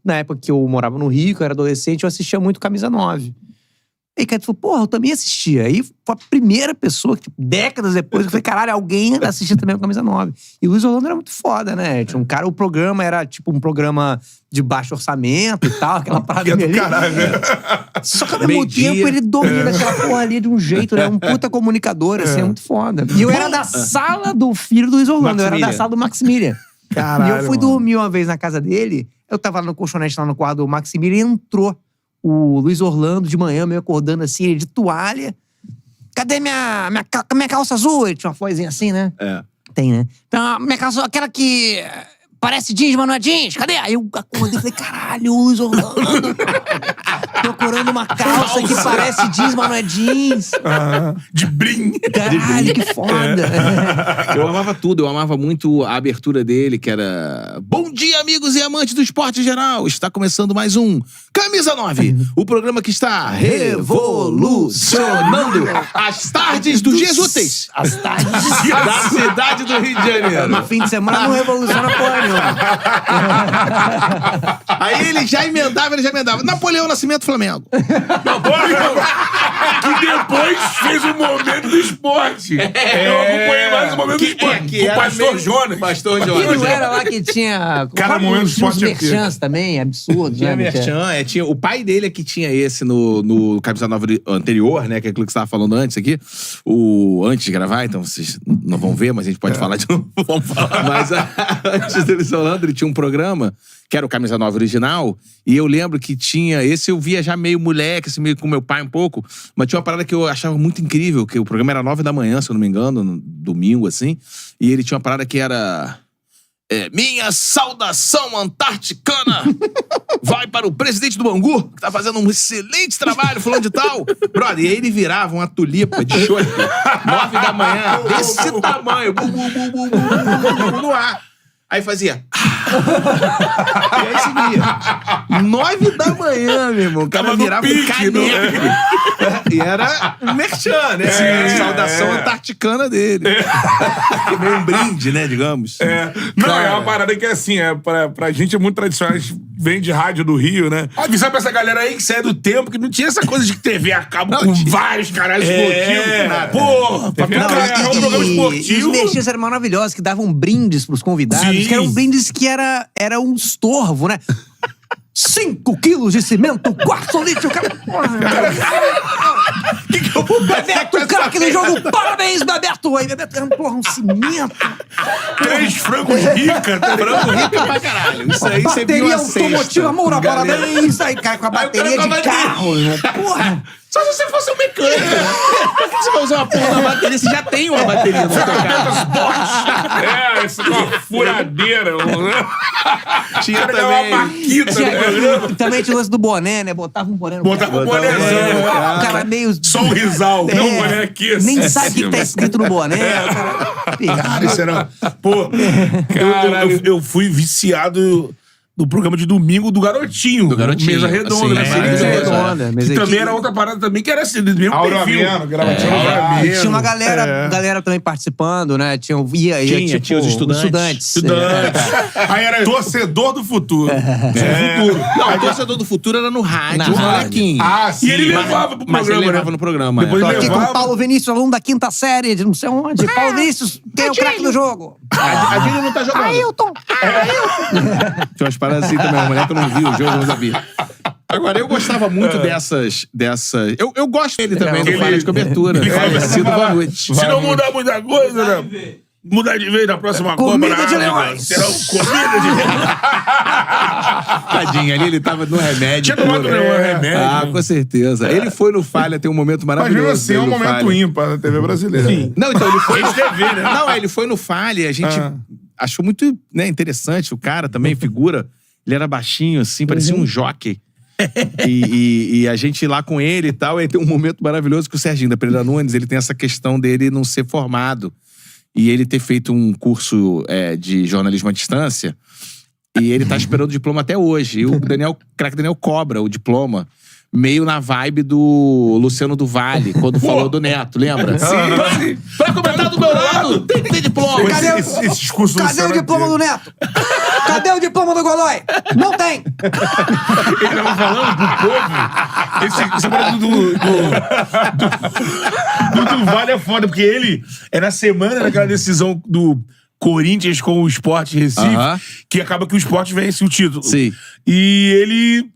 Na época que eu morava no Rio, que eu era adolescente, eu assistia muito Camisa 9. Aí o cara falou, porra, eu também assistia. Aí foi a primeira pessoa, que, décadas depois, que eu falei, caralho, alguém assistia também o Camisa 9. E o Luiz Orlando era muito foda, né? Tinha um cara, o programa era tipo um programa de baixo orçamento e tal, aquela parada ali. Caralho, né? Só que ao mesmo tempo ele domina aquela porra ali de um jeito, né? Um puta comunicador, assim, é muito foda. E eu era da sala do filho do Luiz Orlando, eu era da sala do Maximilian. Caralho, e eu fui dormir uma vez na casa dele, eu tava lá no colchonete, lá no quarto do Maximilian, e entrou o Luiz Orlando de manhã, meio acordando assim, ele de toalha. Cadê minha calça azul? Ele tinha uma vozinha assim, né? Tem, né? Então, minha calça, aquela que parece jeans, mas não é jeans. Cadê? Aí eu acordei e falei, caralho, o Luiz Orlando. Procurando uma calça que parece jeans, mas não é jeans. De brim. Caralho, que foda. Eu amava tudo, eu amava muito a abertura dele, que era... Bom dia, amigos e amantes do esporte geral. Está começando mais um Camisa 9, o programa que está revolucionando as tardes dos dias úteis. As tardes Da cidade do Rio de Janeiro. no fim de semana não revoluciona porra nenhuma. Aí ele já emendava. Napoleão Nascimento, Flamengo. Que depois fez o momento do esporte. Eu acompanhei mais o momento do esporte. O Pastor Jonas. Pastor E Jonas. não era lá que tinha... Cara, momento do tinha uns esporte é o quê? merchans também, absurdo, Tinha né? merchan, tinha, o pai dele é que tinha esse no Camisa Nova anterior, né? Que é aquilo que você estava falando antes aqui. Antes de gravar, então vocês não vão ver, mas a gente pode falar de novo. Vamos falar. Mas antes dele falando, ele tinha um programa que era o Camisa Nova original, e eu lembro que tinha... Esse eu via já meio moleque, assim, meio com meu pai um pouco, mas tinha uma parada que eu achava muito incrível, que o programa era 9 da manhã, se eu não me engano, no domingo, assim, e ele tinha uma parada que era... minha saudação antarticana vai para o presidente do Bangu, que tá fazendo um excelente trabalho, fulano de tal. Brother, e aí ele virava uma tulipa de chope, 9 da manhã, desse tamanho, no ar. Aí fazia... E aí seguia. 9 da manhã, meu irmão. O cara virava um caneco. E era um merchan, né? A saudação antarticana dele. Meio um brinde, né, digamos. Não, cara, é uma parada que é assim, pra gente é muito tradicional, a gente vem de rádio do Rio, né? Avisar pra essa galera aí que sai do tempo, que não tinha essa coisa de TV a cabo com vários caralhos esportivos. Porra, pra é um programa esportivo. E os merchans eram maravilhosos, que davam brindes pros convidados, que eram brindes que era um estorvo, né? 5 quilos de cimento, quartzolite, o cara... Bebeto, craque do jogo, parabéns, Bebeto! Aí, Bebeto, porra, um cimento. 3 frangos rica, frango rica pra caralho. Isso aí você viu bateria a sexta. automotiva, Moura, parabéns! Aí cai com a bateria de carro, né? Porra! Só se você fosse um mecânico. Por que você vai usar uma porra da bateria? Você já tem uma bateria no seu carro. Isso é uma furadeira. Tinha também também... uma maquita no programa. Também tinha o lance do boné, né? Botava um boné no Botava um bonézinho. O cara meio... Só um risal, não um boné aqui. Nem sabe o que tá escrito no boné. Cara, isso era... Pô, eu fui viciado... do programa de domingo do Garotinho. Do Garotinho. Mesa Redonda. Assim, Mesa Redonda. Que também era outra parada também, que era assim, do mesmo perfil. Tinha uma galera também participando, né? Tinha os estudantes. Aí era torcedor do futuro. Não, o torcedor do futuro era no rádio, o molequinho. Sim. E ele levava pro programa. Mas ele levava no programa. Depois Tô aqui levava... com o Paulo Vinícius, aluno da 5ª série, de não sei onde. Paulo Vinícius, quem é o craque do jogo? A Dini não tá jogando. Ailton! Tinha umas paradas assim também, a mulher que eu não vi o jogo, não sabia. Agora, eu gostava muito dessas... Eu gosto dele também, do Falha de Cobertura. Falecido, boa noite. Se não mudar muita coisa, né? Mudar de vez na próxima Comida Copa, de leões. Será comida de leões. Tadinho, ali ele tava no remédio. Tinha tomado remédio. Ah, com certeza. Ele foi no Falha, tem um momento Mas maravilhoso. mesmo assim é um momento ímpar na TV brasileira. Sim. Não, então ele foi... TV, né? Não, ele foi no Falha, a gente achou muito, né, interessante o cara também, figura. Ele era baixinho, assim, parecia um jockey. E a gente ir lá com ele e tal, e aí tem um momento maravilhoso que o Serginho da Pereira Nunes, ele tem essa questão dele não ser formado. E ele ter feito um curso de jornalismo à distância, e ele tá esperando o diploma até hoje. E o craque Daniel cobra o diploma, meio na vibe do Luciano do Vale, quando falou do Neto, lembra? Sim. Pra comentar do meu lado, tem que ter diploma. Cadê, Esse discurso cadê o Luciano diploma do Neto? Cadê o diploma do Godoy? Não tem! Ele tava falando pro povo. Essa parada do Vale é foda, porque ele é na semana daquela decisão do Corinthians com o Sport Recife, que acaba que o Sport vence o título. Sim. E ele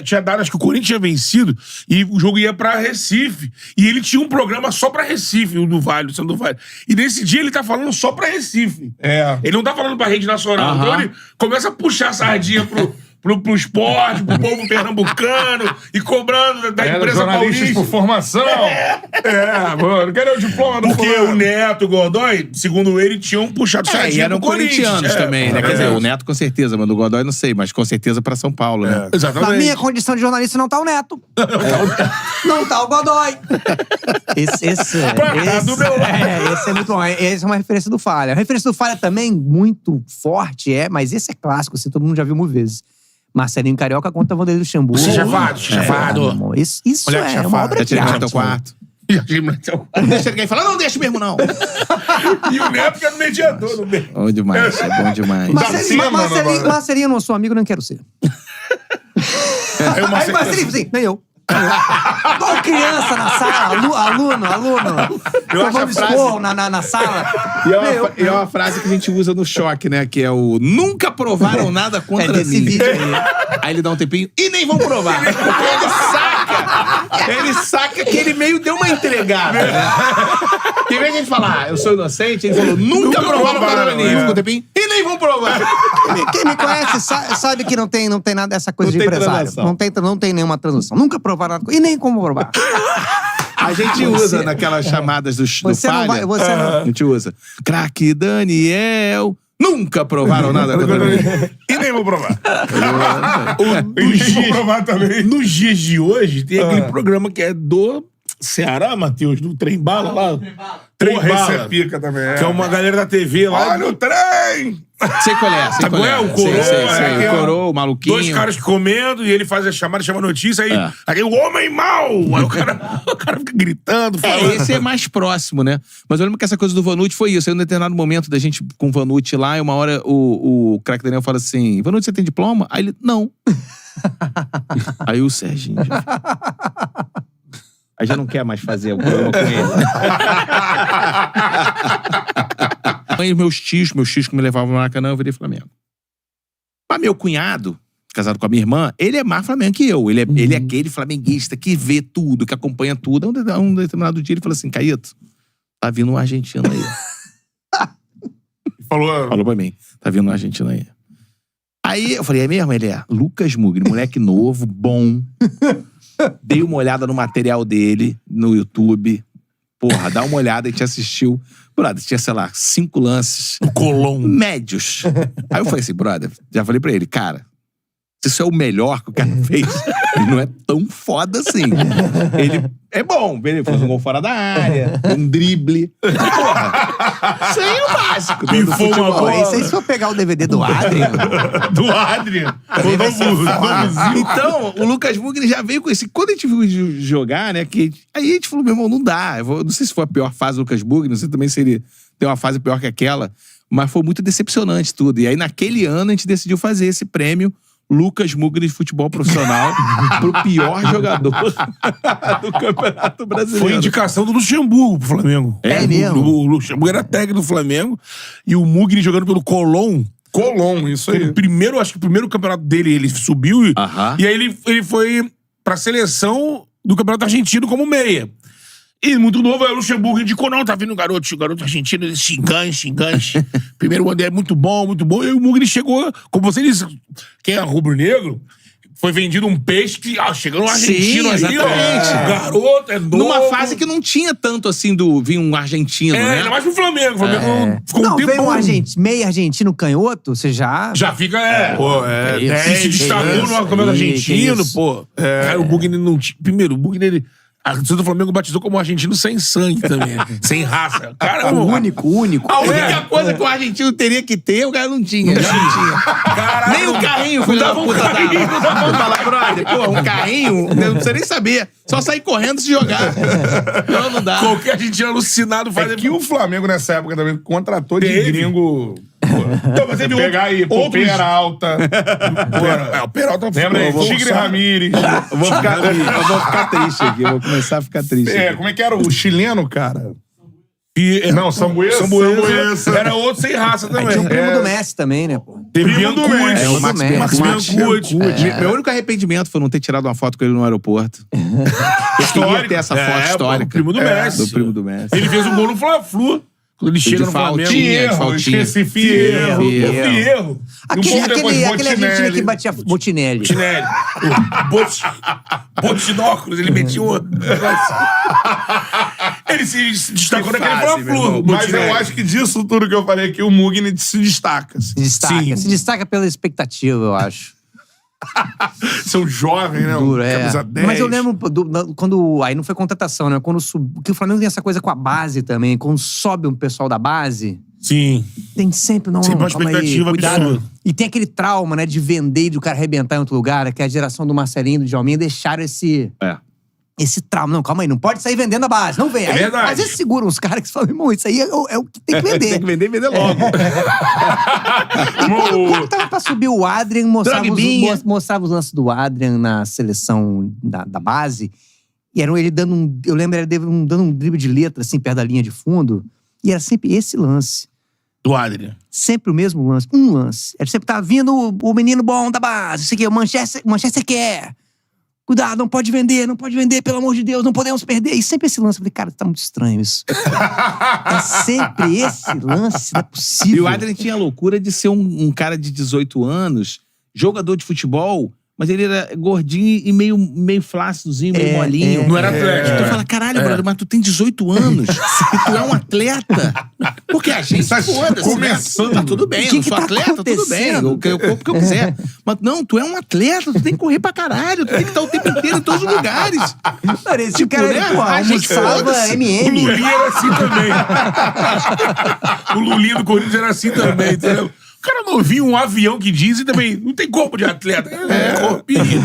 tinha dado, acho que o Corinthians tinha vencido, e o jogo ia pra Recife. E ele tinha um programa só pra Recife, o do Vale, o Luciano do Vale. E nesse dia ele tá falando só pra Recife. Ele não tá falando pra rede nacional. Então ele começa a puxar a sardinha pro esporte, pro povo pernambucano, e cobrando da imprensa paulista. Por formação. Mano, cadê o diploma do Porque fulano? o Neto e o Godoy, segundo ele, tinham puxado E sardinha eram pro Corinthians. corintianos também, né? Quer dizer, o Neto com certeza, mas o Godoy não sei, mas com certeza pra São Paulo, né? Exatamente. Na minha condição de jornalista não tá o Neto. Não tá o Godoy. Esse é muito bom. Essa é uma referência do Falha. A referência do Falha também, muito forte, mas esse é clássico, assim, todo mundo já viu mil vezes. Marcelinho Carioca contra Vanderlei Luxemburgo. Chefado. Isso Moleque é uma obra Já de tirei no arte. teu quarto. E Não deixa ninguém falar, não deixa mesmo, não. o Neto que é no mediador no meio. Bom demais, é bom demais. Marcelinho, não sou amigo, não quero ser. Aí Marcelinho, sim, nem eu. Igual criança na sala, aluno. Eu acho a frase... na sala. E é uma frase que a gente usa no choque, né? Que é o nunca provaram nada contra desse mim. vídeo Aí ele dá um tempinho e nem vão provar. Porque ele saca que ele meio deu uma entregada, né? Que em vez de ele falar, eu sou inocente, ele falou, nunca provaram contra mim. Ficou um tempinho e nem vão provar. Quem me conhece sabe que não tem nada dessa coisa Não de tem empresário. transação. Não tem nenhuma transação. Nunca provaram nada. E nem como provar. A gente usa naquelas chamadas do Falha. Não. A gente usa. Craque Daniel. Nunca provaram nada contra mim. E nem vou provar. Vou provar também. Nos dias de hoje, tem aquele programa que é do Ceará, Matheus, do Trem Bala lá. Trem Porra, esse Bala. é pica também. Que é uma galera da TV lá. Olha o trem! Sei qual é, sei qual é. O Coroa, Sei. O Coroa, o maluquinho. Dois caras comendo e ele faz a chamada, chama a notícia, aí o homem mau! Aí o cara fica gritando, falando. Esse é mais próximo, né? Mas eu lembro que essa coisa do Vanucci foi isso. Aí, em um determinado momento da gente com o Vanucci lá, e uma hora o craque Daniel fala assim: Vanucci, você tem diploma? Aí ele, não. Aí o Serginho já... Aí já não quer mais fazer o programa com ele. Aí meus tios que me levavam no Maracanã, eu virei Flamengo. Mas meu cunhado, casado com a minha irmã, ele é mais Flamengo que eu. Ele é aquele flamenguista que vê tudo, que acompanha tudo. Um determinado dia ele falou assim, Caíto, tá vindo um argentino aí. Falou pra mim, tá vindo um argentino aí. Aí eu falei, é mesmo? Ele é Lucas Mugni, moleque novo, bom. Dei uma olhada no material dele no YouTube. Porra, dá uma olhada, a gente assistiu. Brother, tinha, sei lá, 5 lances. Colom. Médios. Aí eu falei assim, brother, já falei pra ele, cara, se isso é o melhor que o cara fez, ele não é tão foda assim. Ele é bom, ele fez um gol fora da área, um drible. Porra, isso aí é o básico do futebol. Isso aí se for pegar o DVD do Adrian. Do Adrian. Então, o Lucas Mugni já veio com esse. Quando a gente viu jogar, né? Aí a gente falou, meu irmão, não dá. Não sei se foi a pior fase do Lucas Mugni, não sei também se ele tem uma fase pior que aquela, mas foi muito decepcionante tudo. E aí, naquele ano, a gente decidiu fazer esse prêmio Lucas Mugni de futebol profissional pro pior jogador do Campeonato Brasileiro. Foi indicação do Luxemburgo pro Flamengo. É mesmo? O Luxemburgo era técnico do Flamengo e o Mugni jogando pelo Colom. isso aí. Acho que o primeiro campeonato dele, ele subiu e aí ele foi pra seleção do Campeonato Argentino como meia. E muito novo, aí o Luxemburgo indicou, não, tá vindo o garoto argentino, ele se enganche. Primeiro ano é muito bom. E aí o Mugni chegou, como você disse, quem é rubro-negro, foi vendido um peixe que, chegando um argentino aí, o garoto é novo. Numa fase que não tinha tanto assim vinha um argentino, né? Ainda mais pro Flamengo. O Flamengo ficou um tempo veio bom. meio argentino canhoto, você já... Já fica, se destacou no campeonato argentino, pô. Cara, o Mugni não tinha... Primeiro, o Mugni, ele... A torcida do Flamengo batizou como argentino sem sangue também. Sem raça. Cara, O único. A única coisa que o argentino teria que ter, o cara não tinha. Não tinha. Caralho, Nem o carrinho, filho da puta, dava. Vamos falar, brother. Pô, um carrinho, não precisa nem saber. Só sair correndo e se jogar. Não dá. Qualquer argentino alucinado faz... É que o Flamengo nessa época também contratou de Teve. gringo. Então, mas teve Pegar aí, pô, outros... Peralta. O Peralta... Lembra aí? Pô, Tigre Ramírez. Eu vou ficar triste aqui. Eu vou começar a ficar triste. É, como é que era o chileno, cara? Não, Sambuesa. Era outro sem raça também. Tinha o primo do Messi também, né, pô? Teve Primo do Biancucci. Messi. É, o Max Biancucci. Meu único arrependimento foi não ter tirado uma foto com ele no aeroporto. Eu queria ter essa foto histórica. O primo do Messi. Do primo do Messi. Ele fez um gol no Fla-Flu. Quando ele chega no Flamengo. Fierro, esqueci Fierro. Fierro. Aquele argentino que batia Botinelli. Botinelli. Botinóculos, ele metia um... Ele se destacou naquele Fla-Flu. Mas eu acho que disso tudo que eu falei aqui, o Mugni se destaca. Se destaca. Sim. Se destaca pela expectativa, eu acho. São jovens, né? Duro, Camisa 10. Mas eu lembro quando... Aí não foi contratação, né? Quando porque o Flamengo tem essa coisa com a base também. Quando sobe um pessoal da base... Sim. Tem sempre, não, Sempre uma calma aí, expectativa cuidado. absurda. E tem aquele trauma, né, de vender e do cara arrebentar em outro lugar, que é a geração do Marcelinho, do Djalminha, deixaram esse trauma. Não, calma aí, não pode sair vendendo a base, não vem. É verdade. Às vezes seguram os caras que falam, irmão, isso aí é o que tem que vender. Tem que vender e vender logo. E quando tava pra subir o Adrian, mostrava os lances do Adrian na seleção da base, e era ele dando eu lembro, ele dando um drible de letra, assim, perto da linha de fundo, e era sempre esse lance. Do Adrian. Sempre o mesmo lance. Um lance. Ele sempre tá vindo o menino bom da base. Isso aqui, o Manchester quer. Cuidado, não pode vender, pelo amor de Deus, não podemos perder. E sempre esse lance. Eu falei, cara, tá muito estranho isso. É sempre esse lance, não é possível. E o Adrian tinha a loucura de ser um cara de 18 anos, jogador de futebol, mas ele era gordinho e meio flácidozinho, meio molinho. Não era atleta. Tu fala, caralho, brother, mas tu tem 18 anos e tu é um atleta. Porque a gente, foda-se, começando. tá tudo bem, eu não sou atleta, tudo bem, o que eu quiser. Mas não, tu é um atleta, tu tem que correr pra caralho, tu tem que estar o tempo inteiro em todos os lugares. Cara, esse cara, né? pô, A gente almoçava foda-se. O MM. Lulinha era assim também. O Lulinha do Corinthians era assim também, entendeu? O cara novinho, um avião que diz e também não tem corpo de atleta. Corpinho.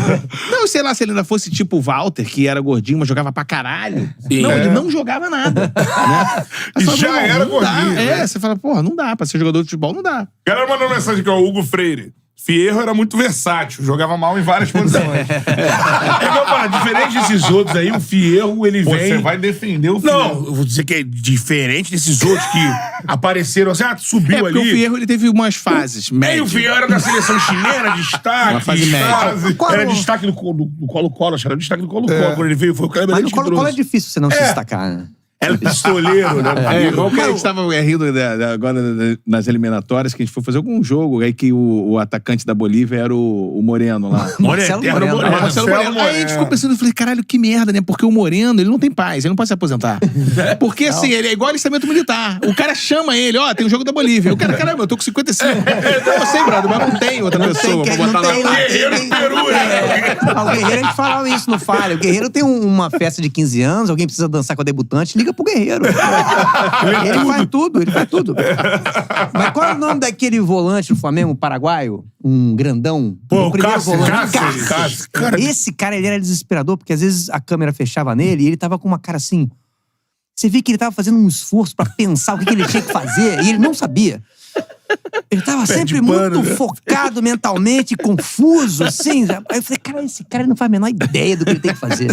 Não, sei lá, se ele ainda fosse tipo o Walter, que era gordinho, mas jogava pra caralho. Sim. Não, ele não jogava nada. Né? E Você já fala, era não dá. gordinho, né? Você fala, porra, não dá. Pra ser jogador de futebol, não dá. Galera mandou mensagem aqui, ó, o Hugo Freire. Fierro era muito versátil, jogava mal em várias posições. É igual, para diferente desses outros aí, o Fierro, ele vem... Você vai defender o Fierro. Não, eu vou dizer que é diferente desses outros que apareceram assim, subiu Porque ali. o Fierro, ele teve umas fases E médias. o Fierro era da seleção chilena, destaque. Uma fase média. Era destaque do Colo-Colo, acho que era destaque do Colo-Colo. Quando ele veio, foi o Kleber Mas no que Colo-Colo é trouxe. difícil você não se destacar, né? Era pistoleiro, né? É igual que a gente estava rindo agora nas eliminatórias, que a gente foi fazer algum jogo, aí que o atacante da Bolívia era o Moreno lá. Marcelo Moreno. Marcelo Moreno. Aí a gente ficou pensando, eu falei, caralho, que merda, né? Porque o Moreno, ele não tem paz, ele não pode se aposentar. Porque assim, ele é igual alistamento militar. O cara chama ele, ó, tem um jogo da Bolívia. O cara, caramba, eu tô com 55. Eu sei, brother, mas não tem outra pessoa pra botar lá. Guerreiro Peru, né? O Guerreiro, a gente falava isso no Falha. O Guerreiro tem uma festa de 15 anos, alguém precisa dançar com a debutante, liga pro Guerreiro. Ele faz tudo, ele faz tudo. Mas qual é o nome daquele volante do Flamengo, paraguaio? Um grandão? Pô, o primeiro Cássio, volante. Cássio. Cara, Esse cara, ele era desesperador, porque às vezes a câmera fechava nele e ele tava com uma cara assim... Você vê que ele tava fazendo um esforço pra pensar o que ele tinha que fazer e ele não sabia. Ele tava sempre muito focado mentalmente, confuso, assim. Aí eu falei, cara, esse cara não faz a menor ideia do que ele tem que fazer.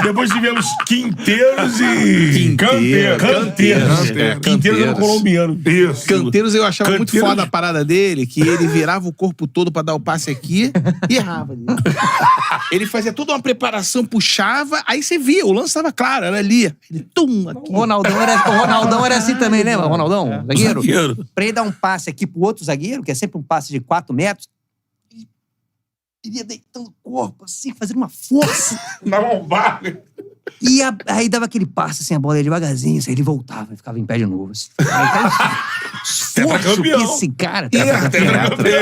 Depois tivemos Quinteiros e Canteiros. Quinteiros era colombiano. Isso. Canteiros eu achava muito Canteiros. foda a parada dele, que ele virava o corpo todo pra dar o passe aqui e errava ali. Ele fazia toda uma preparação, puxava, aí você via, o lance tava claro, era ali. Ele, tum, aqui. O Ronaldão era assim também, lembra? O Ronaldão, zagueiro. Zagueiro. Pra ele dar um passe aqui pro outro zagueiro, que é sempre um passe de 4 metros, ele ia deitando o corpo, assim, fazendo uma força. Na lombada. E aí dava aquele passe, assim, a bola ia devagarzinho, assim, ele voltava e ficava em pé de novo. Assim. Esforço que esse cara...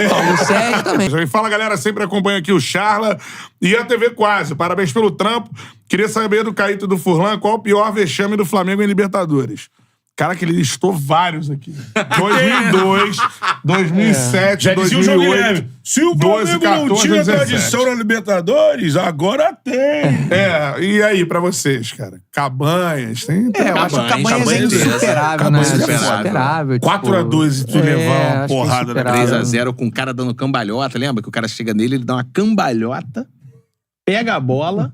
Paulo Sérgio também. E fala, galera, sempre acompanha aqui o Charla e a TV Quase. Parabéns pelo trampo. Queria saber do Caíto e do Furlan qual o pior vexame do Flamengo em Libertadores. Cara, que ele listou vários aqui. 2002, 2007, Já dizia o João 2008, Guilherme. Se o 12, Flamengo não 14, tinha 17. tradição na Libertadores, agora tem. E aí, pra vocês, cara? Cabanhas, tem... Eu acho que o Cabanhas é insuperável, né? Insuperável. 4-2 e tu levar uma porrada na 3-0 com o cara dando cambalhota. Lembra que o cara chega nele, ele dá uma cambalhota, pega a bola,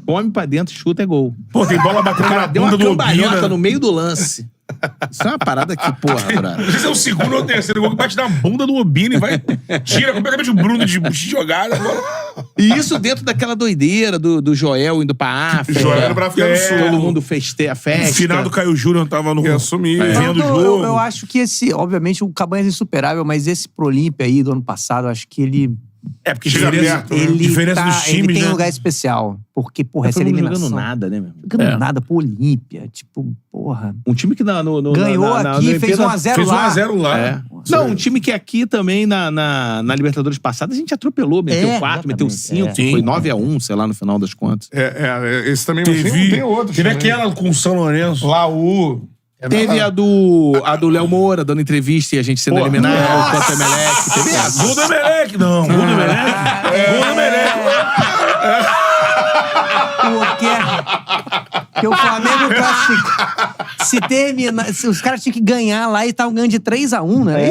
come pra dentro, chuta, é gol. Pô, tem bola O batendo cara na deu uma bunda do cambalhota Obina. no meio do lance. Isso é uma parada que, porra, brother. Esse é o segundo ou terceiro gol que bate na bunda do Obina e vai... Tira completamente o Bruno de jogada. E isso dentro daquela doideira do Joel indo pra África. Joel indo pra África do Sul. Todo mundo a festa. No final do Caio Júnior tava no... Ia assumir. Vendo o jogo. Eu acho que obviamente, o Cabanhas é insuperável, mas esse pro Olímpia aí do ano passado, eu acho que ele... É, porque Chega diferença, perto, né? Ele, diferença dos times, ele tem né? um lugar especial. Porque, porra, essa Não eliminação... jogando nada, né, meu irmão? Jogando nada pro Olímpia. Tipo, porra... Um time que Ganhou aqui, fez 1-0 Fez lá. 1-0 lá. É. Não, um time que aqui também, na Libertadores passada, a gente atropelou, meteu 4, meteu 5, Sim. foi 9-1, sei lá, no final das contas. Esse também não tem outro. Teve também. aquela com o São Lourenço. Laú. Teve a do Léo Moura, dando entrevista e a gente sendo eliminado contra o Emelec. Teve essa. Gol do Emelec, não. Gol do Emelec. Gol do Emelec. Porque o Flamengo classifica. Se os caras tinham que ganhar lá e estavam ganhando de 3-1, né?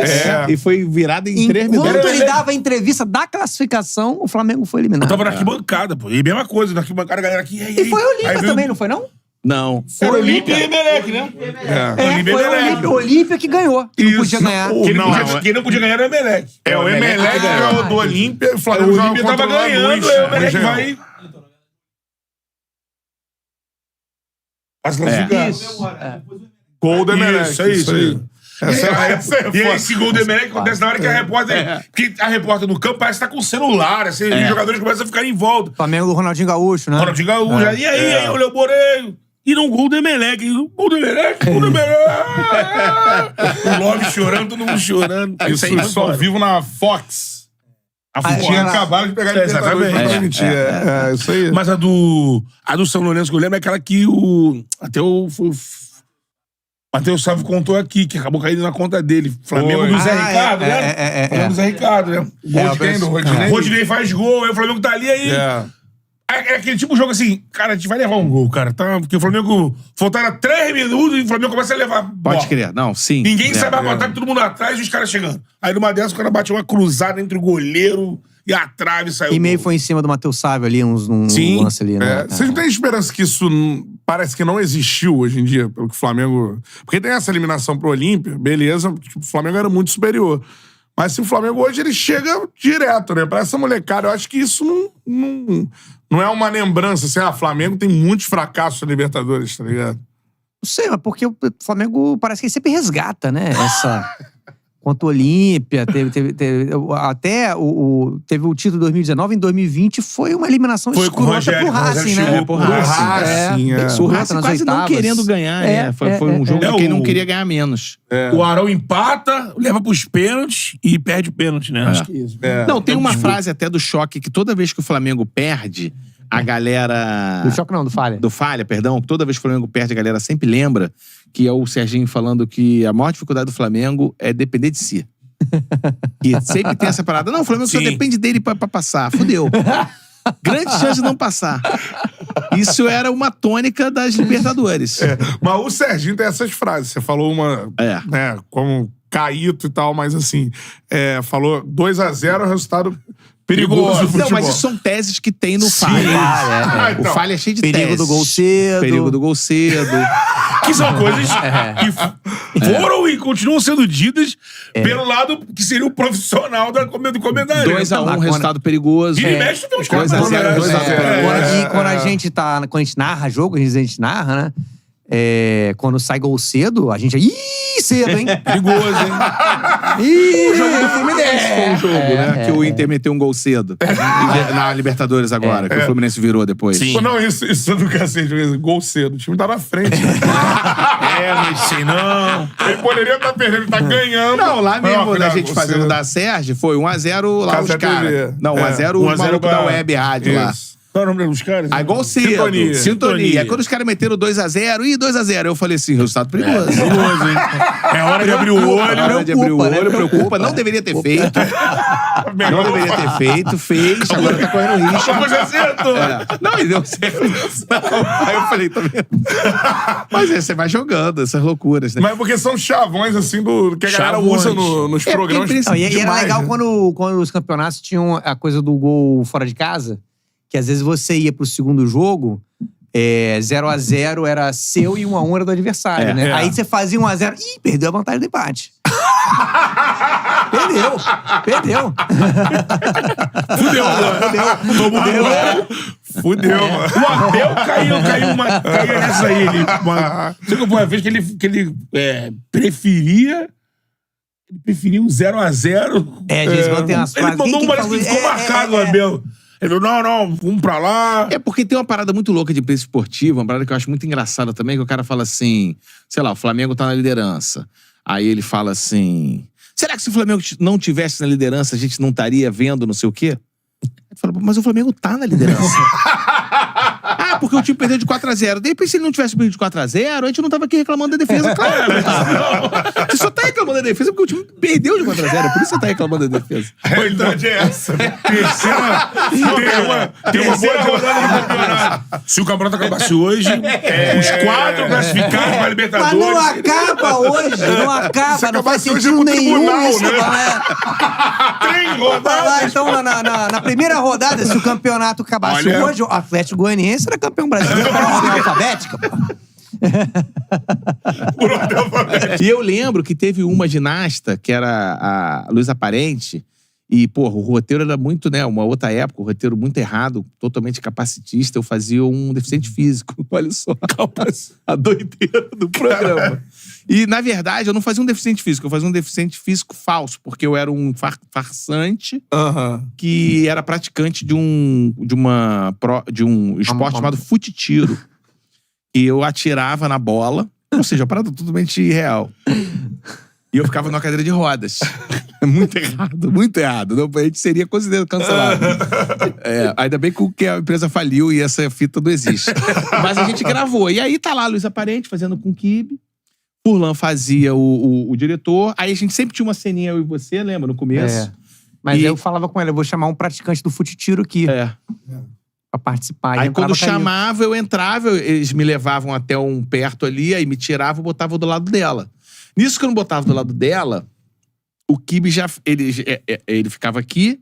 E foi virado em 3 minutos. Enquanto ele dava a entrevista da classificação, o Flamengo foi eliminado. Eu tava na arquibancada, pô. E mesma coisa, na arquibancada, a galera aqui. E foi o Olímpia também, não foi, não? Não. Era o Olímpia e Emelec, né? Foi o Olímpia que ganhou. Que não podia ganhar. Quem não podia ganhar era o Emelec. O Emelec ganhou do Olímpia e o O Flamengo Olímpia tava ganhando, aí o Emelec vai... As classificadas. Gol do Emelec. Isso aí. E aí, esse gol do Emelec acontece na hora que a repórter... Porque a repórter no campo parece que tá com o celular, assim, os jogadores começam a ficar em volta. Flamengo do Ronaldinho Gaúcho, né? Ronaldinho Gaúcho. E aí, o Léo Moreira... E não gol do Emelec. Gol do Emelec, gol do Emelec. O Love chorando, todo mundo chorando. Isso ao vivo na Fox. A Tinha acabado de pegar a Libertadores pra transmitir. Isso aí. Mas a do São Lourenço que eu lembro é aquela que Matheus Sávio contou aqui, que acabou caindo na conta dele. Flamengo do Zé Ricardo, né? Flamengo do Zé Ricardo, né? Gol de quem? Do Rodinei? Rodinei faz gol, aí o Flamengo tá ali, aí... É aquele tipo de jogo assim, cara, a gente vai levar um gol, cara, tá? Porque o Flamengo faltaram 3 minutos e o Flamengo começa a levar. Pode crer, não, sim. Ninguém sabe aguentar, todo mundo atrás e os caras chegando. Aí numa dessas o cara bate uma cruzada entre o goleiro e a trave e saiu. E meio foi em cima do Matheus Sávio ali, um lance ali, né? Vocês não têm esperança que isso parece que não existiu hoje em dia, pelo que o Flamengo... Porque tem essa eliminação pro Olímpia, beleza, tipo, o Flamengo era muito superior. Mas se o Flamengo hoje, ele chega direto, né? Pra essa molecada, eu acho que isso não é uma lembrança, assim, Flamengo tem muitos fracassos na Libertadores, tá ligado? Não sei, mas porque o Flamengo parece que ele sempre resgata, né? Essa... Contra o Olímpia, teve o título de 2019, em 2020 foi uma eliminação escrota pro Racing, né? Pro Racing. O Racing quase não querendo ganhar, Foi um jogo que quem não queria ganhar menos. O Arão empata, leva pros pênaltis e perde o pênalti, né? Acho que é isso. Não, tem uma frase até do Choque que toda vez que o Flamengo perde, a galera... Do Choque não, do Falha. Do Falha, perdão. Toda vez que o Flamengo perde, a galera sempre lembra que é o Serginho falando que a maior dificuldade do Flamengo é depender de si. E sempre tem essa parada. Não, o Flamengo só depende dele pra passar. Fudeu. Grande chance de não passar. Isso era uma tônica das Libertadores. Mas o Serginho tem essas frases. Você falou uma... né, como Caíto e tal, mas assim... falou 2-0 resultado... perigoso do futebol. Não, mas isso são teses que tem no Falha. O Falha é cheio de perigo teses. Do gol cedo. Perigo do gol cedo. Que são coisas que foram e continuam sendo ditas pelo lado que seria o profissional do comentário. 2-1, resultado perigoso. E mexe tem uns 2-0, 2-0. Quando a gente narra jogo, a gente narra, né? quando sai gol cedo, a gente... Ih, cedo, hein? Perigoso, hein? Ih, O jogo do Fluminense foi um jogo, né? Que o Inter meteu um gol cedo. Na Libertadores agora, que o Fluminense virou depois. Sim. Pô, não, isso eu nunca sei de vez. Gol cedo. O time tá na frente. Não sei não. Ele poderia estar perdendo, ele tá ganhando. Não, lá mesmo, Não, a gente gol fazendo cedo. da Sérgio, foi 1x0 lá Casa os caras. TV. Não, 1x0 o 1 a 0 maluco pra- da Web Rádio lá. Isso. Qual é o nome dos caras? Aí gol cedo. Sintonia. Aí quando os caras meteram 2x0, 2x0, eu falei assim, resultado perigoso. Perigoso, hein? É hora de abrir o olho. Na hora de abrir o Preocupa, né? olho, preocupa. Não deveria ter feito. Não deveria ter feito, fez, agora tá correndo risco. Mas acertou. Não, e deu certo. Não. Aí eu falei, tá vendo? Mas você vai jogando essas loucuras, né? Mas porque são chavões, assim, que a galera Chavões. usa nos É, programas. porque Não, e era demais, legal né? quando os campeonatos tinham a coisa do gol fora de casa, que às vezes você ia pro segundo jogo, 0x0 era seu e 1x1 era do adversário, né? Aí você fazia 1x0, perdeu a vantagem do empate. Perdeu. Fudeu, mano. Tomou um Fudeu, mano. O Abel caiu nessa aí. Você que foi uma vez que ele preferia um 0x0. Às vezes quando tem umas Ele frases... mandou quem uma que ficou marcado, o Abel. Ele falou, não, vamos pra lá. É porque tem uma parada muito louca de imprensa esportiva, uma parada que eu acho muito engraçada também, que o cara fala assim, sei lá, o Flamengo tá na liderança. Aí ele fala assim, será que se o Flamengo não tivesse na liderança, a gente não estaria vendo não sei o quê? Ele fala, mas o Flamengo tá na liderança. Porque o time perdeu de 4x0. De repente, se ele não tivesse perdido de 4x0, a gente não tava aqui reclamando da defesa. Claro, você só tá reclamando da defesa porque o time perdeu de 4x0. Por isso você tá reclamando da defesa. A realidade é essa. Tem uma boa rodada do campeonato. Se o campeonato acabasse hoje, os 4 classificados pra Libertadores. Mas não acaba hoje, não acaba, não faz acabasse hoje sentido pro nenhum tribunal, isso, né? né? Tem Falar, então, na primeira rodada, se o campeonato acabasse Olha. hoje, o Atlético Goianiense era campeão brasileiro por ordem alfabética, pô. E eu lembro que teve uma ginasta, que era a Luísa Parente, e, porra, o roteiro era muito, né, uma outra época, o roteiro muito errado, totalmente capacitista, eu fazia um deficiente físico, olha só, a doideira do programa. E, na verdade, eu não fazia um deficiente físico, eu fazia um deficiente físico falso, porque eu era um farsante que era praticante de um esporte chamado fute-tiro. E eu atirava na bola, ou seja, uma parada totalmente irreal. E eu ficava numa cadeira de rodas. Muito errado, muito errado. Não, a gente seria considerado cancelado. Ainda bem que a empresa faliu e essa fita não existe. Mas a gente gravou. E aí tá lá a Luísa Parente fazendo com o Kibe. Furlan fazia o diretor. Aí a gente sempre tinha uma ceninha, eu e você, lembra? No começo. Mas eu falava com ela, eu vou chamar um praticante do fute-tiro aqui. Pra participar. Aí quando chamava, eu entrava, eles me levavam até perto ali, aí me tiravam e botavam do lado dela. Nisso que eu não botava do lado dela, o Kibe já... Ele ficava aqui,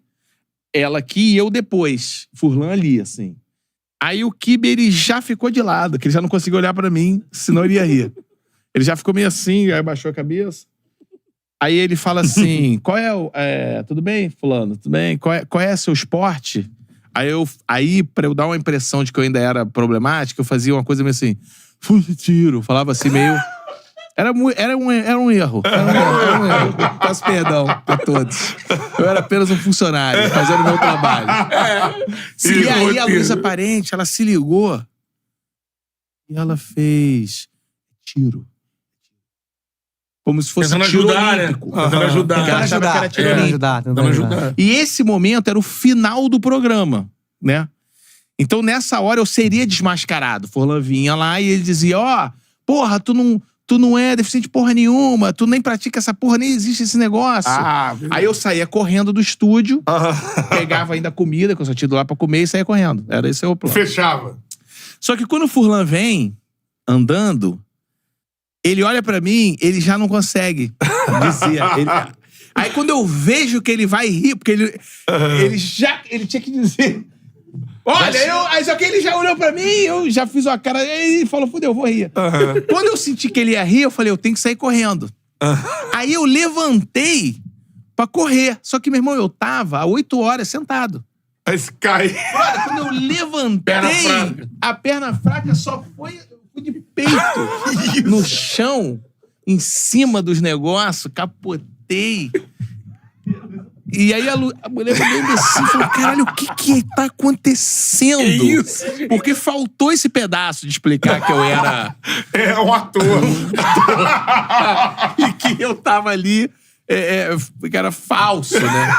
ela aqui e eu depois. Furlan ali, assim. Aí o Kibe, ele já ficou de lado, que ele já não conseguia olhar pra mim, senão ele ia rir. Ele já ficou meio assim, aí baixou a cabeça. Aí ele fala assim, tudo bem, fulano? Tudo bem? Qual é seu esporte? Aí, pra eu dar uma impressão de que eu ainda era problemático, eu fazia uma coisa meio assim, fute-tiro. Falava assim, meio... Era um erro. Peço perdão a todos. Eu era apenas um funcionário, fazendo o meu trabalho. E aí a Luísa Parente, ela se ligou e ela fez tiro. Como se fosse Tentando tiro ajudar, olímpico. né? Tentando ajudar. Porque ela achava que era tiro olímpico. Tentando ajudar. E esse momento era o final do programa, né? Então, nessa hora, eu seria desmascarado. Furlan vinha lá e ele dizia, porra, tu não é deficiente porra nenhuma, tu nem pratica essa porra, nem existe esse negócio. Aí eu saía correndo do estúdio, pegava ainda comida, que eu só tinha ido lá pra comer, e saía correndo. Era esse o plano. Fechava. Só que quando o Furlan vem, andando, ele olha pra mim, ele já não consegue dizer. Aí quando eu vejo que ele vai rir, porque ele tinha que dizer... Olha, só que ele já olhou pra mim, eu já fiz uma cara, e falou, fudeu, eu vou rir. Quando eu senti que ele ia rir, eu falei, eu tenho que sair correndo. Aí eu levantei pra correr. Só que, meu irmão, eu tava há 8 horas sentado. Aí cai. Quando eu levantei, a perna fraca só foi... Eu fui de peito no chão, em cima dos negócios, capotei. E aí a mulher me olhando assim e falou, caralho, o que tá acontecendo? Que isso? Porque faltou esse pedaço de explicar que eu era... É um ator. e que eu tava ali, que era falso, né?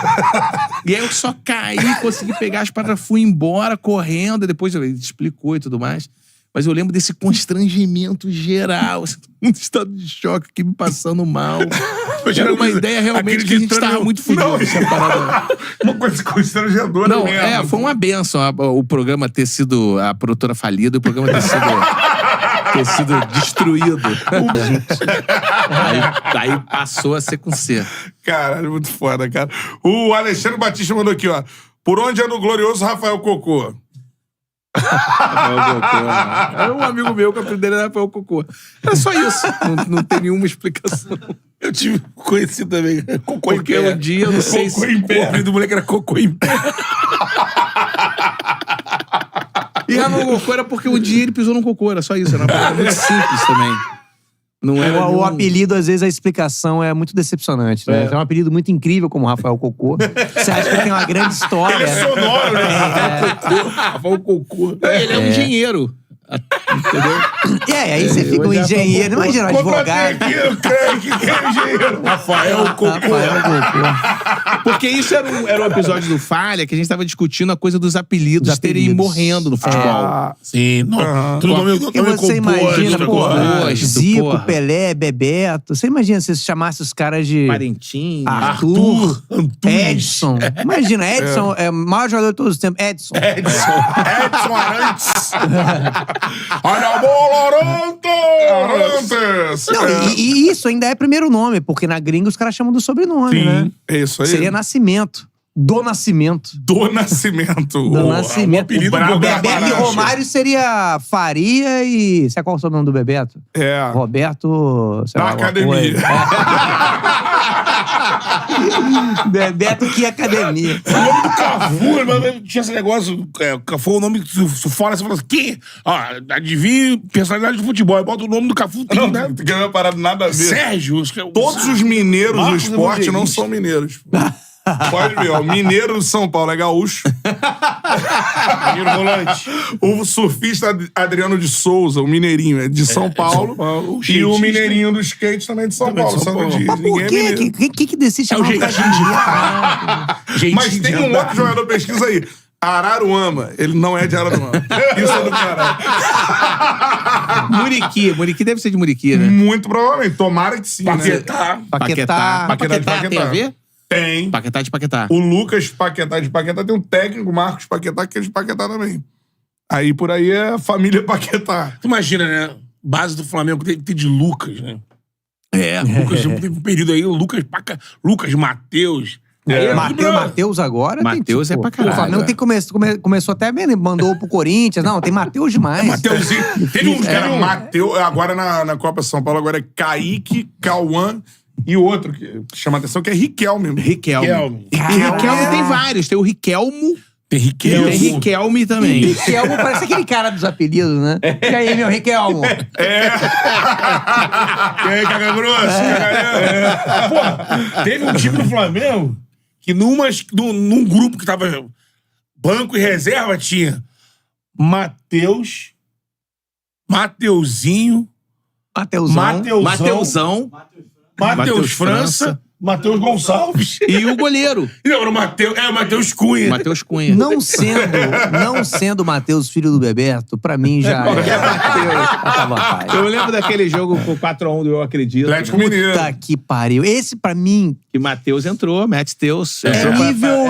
E aí eu só caí, consegui pegar as paradas, fui embora correndo, e depois ele explicou e tudo mais. Mas eu lembro desse constrangimento geral, assim, um estado de choque aqui me passando mal. Era uma ideia realmente que a gente tava muito fudido. Essa parada. Uma coisa constrangedora Não, mesmo. foi uma benção o programa ter sido a produtora falida, o programa ter sido destruído. aí passou a ser com C. Caralho, muito foda, cara. O Alexandre Batista mandou aqui, ó. Por onde anda o glorioso Rafael Cocô? Era um amigo meu que o apelido dele era Rafael Cocô. Era só isso. Não tem nenhuma explicação. Eu tive conhecido também. Cocô Porque em pé. um dia, eu não sei Cocô se... em pé. O apelido do moleque era Cocô em pé. E Rafael Cocô era porque um dia ele pisou num cocô. Era só isso. Era uma coisa muito simples também. Não era O apelido, às vezes, a explicação é muito decepcionante, né? É um apelido muito incrível, como Rafael Cocô. Você acha que ele tem uma grande história. Ele é sonoro, né? Rafael Cocô. Ele é um engenheiro. Entendeu? E aí você fica um engenheiro, imagina um advogado. Aqui, eu creio que é engenheiro. Rafael Cocô. Rafael Cocô. Porque isso era um episódio do Falha que a gente tava discutindo a coisa dos apelidos, Dos terem apelidos. morrendo no futebol. Sim, tudo nome Porque você imagina, composto, Zico, porra. Pelé, Bebeto. Você imagina se você chamasse os caras de Parentinho. Arthur, Antunes. Edson. Imagina, Edson é o maior jogador de todos os tempos. Edson. Edson Arantes. Olha a bola, Arantes! Não, e isso ainda é primeiro nome, porque na gringa os caras chamam do sobrenome, né? É isso aí. Seria Nascimento. Do Nascimento. Do Nascimento. Do O Nascimento. apelido O do Bebeto e Baracho. Romário seria Faria e... Sabe qual é o sobrenome do Bebeto? É. Roberto... Sei Da lá, alguma academia. coisa. Bebeto que academia. O nome do Cafu, mas tinha esse negócio. O Cafu é o nome que se fora, você fala assim: que? Ó, adivinha personalidade do futebol. Aí bota o nome do Cafu. Não, né? não tem uma parada nada a ver. Sérgio. Acho que é o- Todos os mineiros do Marcos esporte não Evangelista. são mineiros. Pode ver, ó. O mineiro do São Paulo é gaúcho. Mineiro volante. O surfista Adriano de Souza, o mineirinho, é de São Paulo. Paulo. O E skatista. o mineirinho do skate também é de São Também de Paulo. São São Paulo. Luís. Mas por Ninguém é quê? mineiro. Quem que decide É o chamar um cara jeitinho de mineiro? Jeitinho Mas tem de um andar. outro jogador, pesquisa aí. Araruama. Ele não é de Araruama. Isso é do caralho. Muriqui. Muriqui deve ser de Muriqui, né? Muito provavelmente. Tomara que sim, né? Paquetá. Paquetá. Paquetá de Paquetá tem a ver? Tem. Paquetá de Paquetá. O Lucas Paquetá de Paquetá tem um técnico, Marcos Paquetá, que é de Paquetá também. Aí por aí é a família Paquetá. Tu imagina, né? Base do Flamengo tem que ter de Lucas, né? É. Lucas, teve um período aí, Lucas Matheus. Matheus agora. Matheus tem, é pra O caralho, Flamengo tem começou até bem, né? Mandou pro Corinthians. Não, tem Matheus demais. Mateuzinho. Teve uns Era caras. Mateus, agora na Copa São Paulo, agora é Kaique, Cauã e outro que chama atenção, que é Riquelme. Riquelme. E Riquelme tem vários. Tem o Riquelmo. Tem Riquelme. Tem Riquelme também. Riquelmo parece aquele cara dos apelidos, né? E aí, meu Riquelmo? E aí, caga grosso? Pô, teve um time do Flamengo que num grupo que tava banco e reserva tinha Mateus, Mateuzinho, Mateusão. Matheus França, Matheus Gonçalves. E o goleiro. Não, era o Matheus Cunha. Matheus Cunha. Não sendo Matheus, filho do Bebeto, pra mim já Qualquer Tá à vontade. Matheus. Eu lembro daquele jogo com 4x1 do Eu Acredito. Atlético Mineiro. Puta que pariu. Esse, pra mim, Que Matheus entrou, Teus.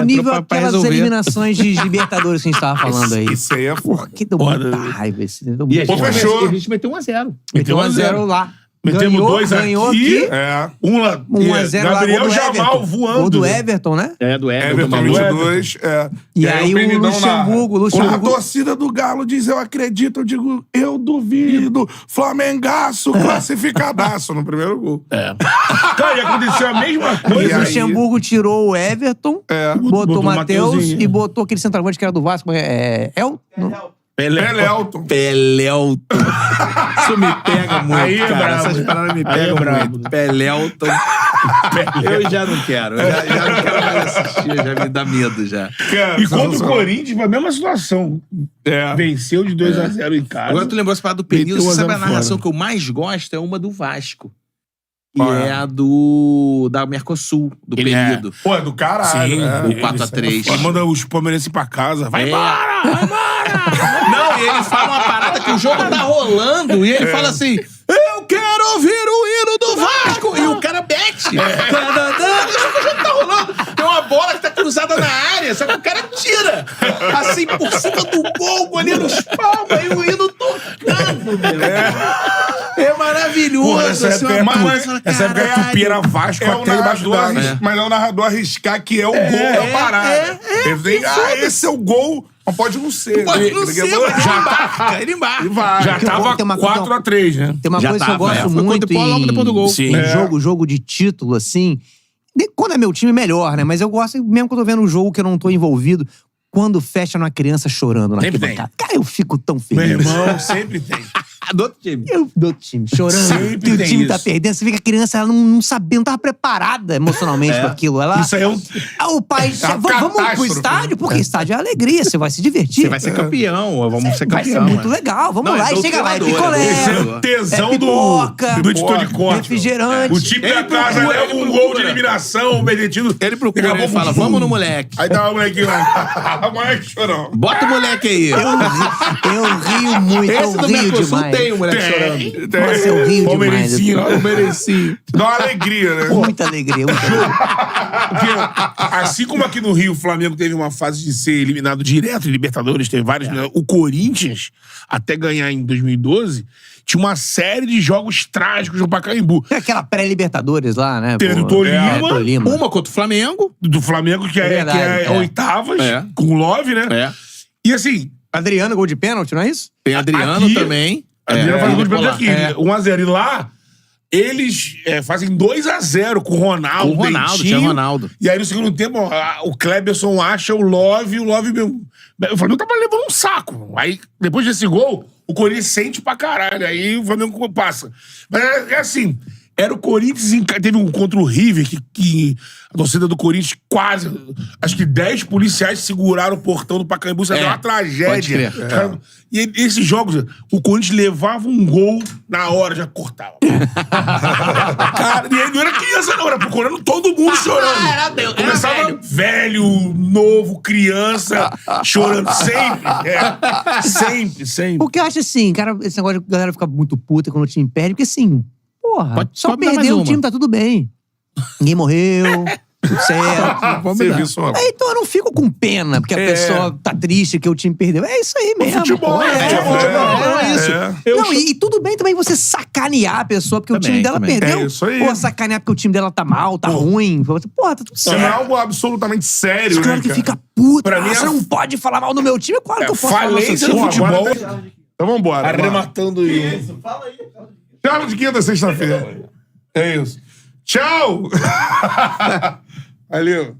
nível pra aquelas resolver. eliminações de Libertadores que a gente tava falando aí. Isso aí é Porra, foda. que deu muita raiva esse. Deu E a muita gente, raiva. fechou. a gente meteu 1x0. Meteu 1x0 lá. Metemos dois ganhou aqui. aqui. É. 1x0 lá, Gabriel gol do Jamal Everton. voando. Gol do Everton, né? É, do Everton Everton. 22. É. E aí o Benidão Luxemburgo- A torcida do Galo diz: eu acredito, eu digo, eu duvido. Flamengaço, classificadaço no primeiro gol. Cara, e aconteceu a mesma E coisa. o aí? Luxemburgo tirou o Everton, botou Botou o o Matheus Mateuzinho. e botou aquele centroavante que era do Vasco. Pelelton. Pelelton. Isso me pega muito, Aí é cara. brabo. Essas paradas me Aí é pegam brabo. muito. Pelelton. Eu já não quero. Eu já não quero mais assistir. Já me dá medo, já. E contra o Corinthians, foi a mesma situação. Venceu de 2-0 em casa. Agora tu lembrou essa parada do Penil. Meteu Você sabe a 1-0 narração fora. que eu mais gosto? É uma do Vasco. Que Qual é? é a da Mercosul, do Ele é. Penido. Pô, é do caralho. Sim, né? O 4x3. Ele manda os palmeirenses pra casa. Vai É. embora! Vai embora! Não, e ele fala uma parada que o jogo tá rolando e ele fala assim: eu quero ouvir o hino do Vasco! E o cara bete. O jogo tá rolando. Tem uma bola que tá cruzada na área, só que o cara tira. Assim, por cima do gol, ali nos palmos, aí o hino tocando, meu. É maravilhoso. Porra, essa assim, época uma é coisa, Tupi. Essa época é caralho. Tupi, era Vasco É o até debaixo do narrador, ar. mas é o narrador arriscar que é o gol da parada. Ele vem, esse é o gol, mas pode não ser. Pode não ser, mas Já ele embarca, ele embarca. vai. Já tava Tem uma- 4-3, né? Tem uma Já coisa que eu tava, gosto foi muito logo depois do gol. Sim. em jogo de título, assim. Quando é meu time, melhor, né? Mas eu gosto, mesmo quando eu tô vendo um jogo que eu não tô envolvido, quando fecha numa criança chorando na Sempre arquibancada. Cara, eu fico tão Meu feliz. irmão, sempre tem. Do outro time. Eu do time, chorando. Sempre Que o tem time tá isso. perdendo. Você vê que a criança ela não sabia, não tava preparada emocionalmente pra aquilo. Ela, Isso aí é um... o pai, uma vamos pro catástrofe. estádio? Porque estádio é alegria, você vai se divertir. Você vai ser campeão, vamos ser Vai campeão. ser muito é. legal. Vamos Não, lá, é e chega lá, é doutrinador, picolé. Esse é o tesão É pipoca, do editor de corte. refrigerante. O time da Ele casa procura, leva ele um procura. gol de eliminação, medetido. Ele procura, Acabou ele fala, com- vamos no moleque. Aí dá o molequinho lá. A moleque chorou. Bota o moleque aí. Eu rio muito, Esse eu do rio Mercosul demais. tem o moleque chorando. Nossa, eu rio demais. Palmeirencinho, ó, Merecia. Dá uma alegria, né? Muita alegria, muita alegria. Porque, assim como aqui no Rio o Flamengo teve uma fase de ser eliminado direto em Libertadores, teve vários. O Corinthians, até ganhar em 2012, tinha uma série de jogos trágicos no Pacaembu. Tem aquela pré-Libertadores lá, né? Teve pô? do Tolima. Tolima. Uma contra o Flamengo. Do Flamengo, que é Verdade, é. oitavas, É. com o Love, né? É. E assim, Adriano, gol de pênalti, não é isso? Tem Adriano Aqui- também. Adriano faz gol de pênalti aqui. É. 1-0. E lá, eles fazem 2-0 com o Ronaldo. Com o Ronaldo, Dentinho. tinha Ronaldo. E aí no segundo tempo, o Kleberson acha o Love mesmo. O Flamengo tava levando um saco. Aí, depois desse gol, o Corinthians sente pra caralho. Aí o Flamengo passa. Mas é assim. Era o Corinthians, teve um contra o River, que a torcida do Corinthians quase, acho que 10 policiais seguraram o portão do Pacaembu, isso deu uma tragédia. pode crer. Cara, e esses jogos, o Corinthians levava um gol na hora, já cortava. Cara, e aí não era criança não, era procurando todo mundo chorando. era Deus, era Começava velho, novo, criança, chorando sempre. Sempre, sempre. Porque eu acho assim, cara, esse negócio de galera ficar muito puta quando o time perde, porque assim, porra, só pode dar mais perder o uma. time tá tudo bem. Ninguém morreu, tudo certo. Serviço, ó. Então eu não fico com pena, porque a pessoa tá triste que o time perdeu. É isso aí mesmo. Futebol, pô. é isso. Não, e tudo bem também você sacanear a pessoa porque o Também, time dela também. perdeu. É isso aí. Ou sacanear porque o time dela tá mal, tá ruim. Porra, tá tudo Isso não é certo. algo absolutamente sério, Os caras né, que cara? fica puto. Pra mim, Você não pode falar mal do meu time. Claro que eu posso falar mal do seu falência time. do futebol. Então vambora. Arrematando Tchau de quinta, sexta-feira. É isso. Tchau! Valeu.